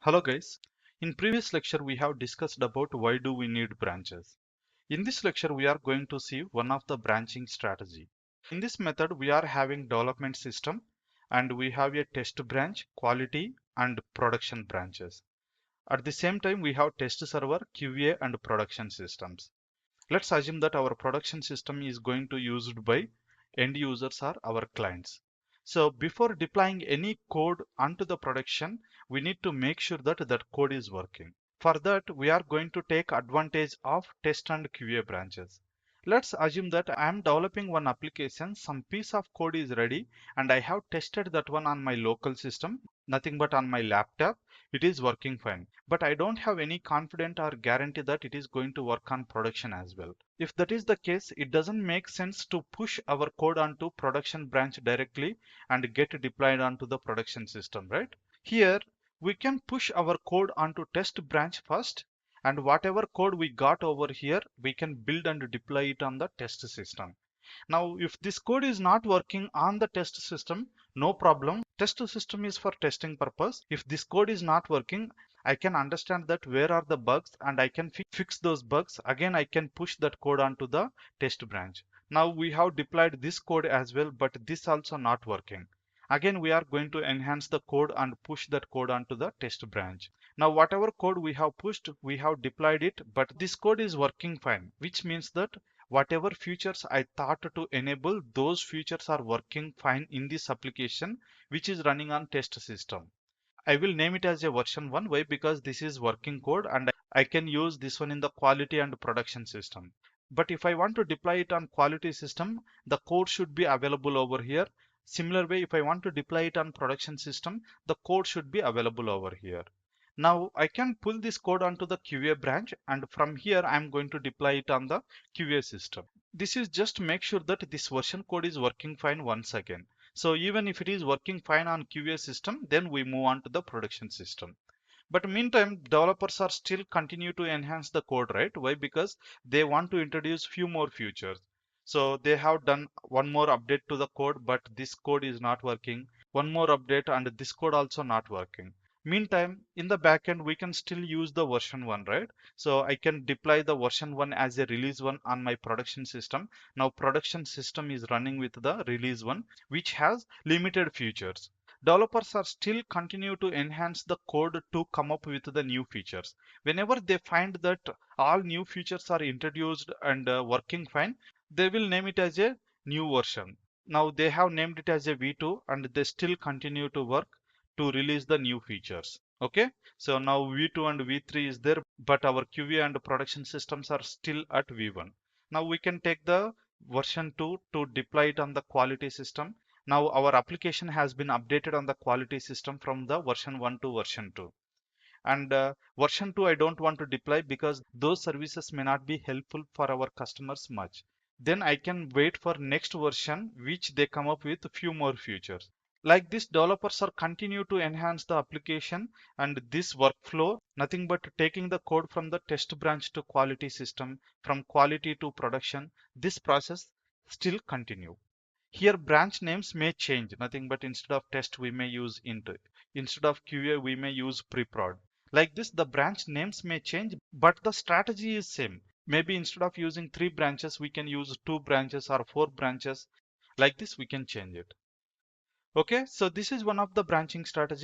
Hello guys. In previous lecture we have discussed about why do we need branches. In this lecture we are going to see one of the branching strategy. In this method we are having development system and we have a test branch, quality and production branches. At the same time we have test server, QA and production systems. Let's assume that our production system is going to used by end users or our clients. So before deploying any code onto the production, we need to make sure that that code is working. For that, we are going to take advantage of test and QA branches. Let's assume that I am developing one application, some piece of code is ready, and I have tested that one on my local system, nothing but on my laptop. It is working fine. But I don't have any confidence or guarantee that it is going to work on production as well. If that is the case, it doesn't make sense to push our code onto production branch directly and get deployed onto the production system, right? Here, we can push our code onto test branch first, and whatever code we got over here, we can build and deploy it on the test system. Now, if this code is not working on the test system, no problem. Test system is for testing purpose. If this code is not working, I can understand that where are the bugs and I can fix those bugs. Again, I can push that code onto the test branch. Now we have deployed this code as well, but this also not working. Again, we are going to enhance the code and push that code onto the test branch. Now, whatever code we have pushed, we have deployed it, but this code is working fine, which means that whatever features I thought to enable, those features are working fine in this application, which is running on test system. I will name it as a version 1. Why? Because this is working code and I can use this one in the quality and production system. But if I want to deploy it on quality system, the code should be available over here. Similar way, if I want to deploy it on production system, the code should be available over here. Now I can pull this code onto the QA branch, and from here I'm going to deploy it on the QA system. This is just to make sure that this version code is working fine once again. So even if it is working fine on QA system, then we move on to the production system. But meantime, developers are still continue to enhance the code, right? Why? Because they want to introduce few more features. So they have done one more update to the code, but this code is not working. One more update and this code also not working. Meantime, in the backend, we can still use the version 1, right? So I can deploy the version 1 as a release 1 on my production system. Now production system is running with the release 1, which has limited features. Developers are still continue to enhance the code to come up with the new features. Whenever they find that all new features are introduced and working fine, they will name it as a new version. Now they have named it as a V2 and they still continue to work to release the new features. Okay, so now V2 and V3 is there, but our QA and production systems are still at V1. Now we can take the version 2 to deploy it on the quality system. Now our application has been updated on the quality system from the version 1 to version 2. And version 2 I don't want to deploy because those services may not be helpful for our customers much. Then I can wait for next version which they come up with a few more features. Like this, developers are continue to enhance the application and this workflow, nothing but taking the code from the test branch to quality system, from quality to production. This process still continue. Here branch names may change, nothing but instead of test we may use int. Instead of QA we may use pre-prod. Like this the branch names may change but the strategy is same. Maybe instead of using 3 branches we can use 2 branches or 4 branches. Like this we can change it. Okay, so this is one of the branching strategy.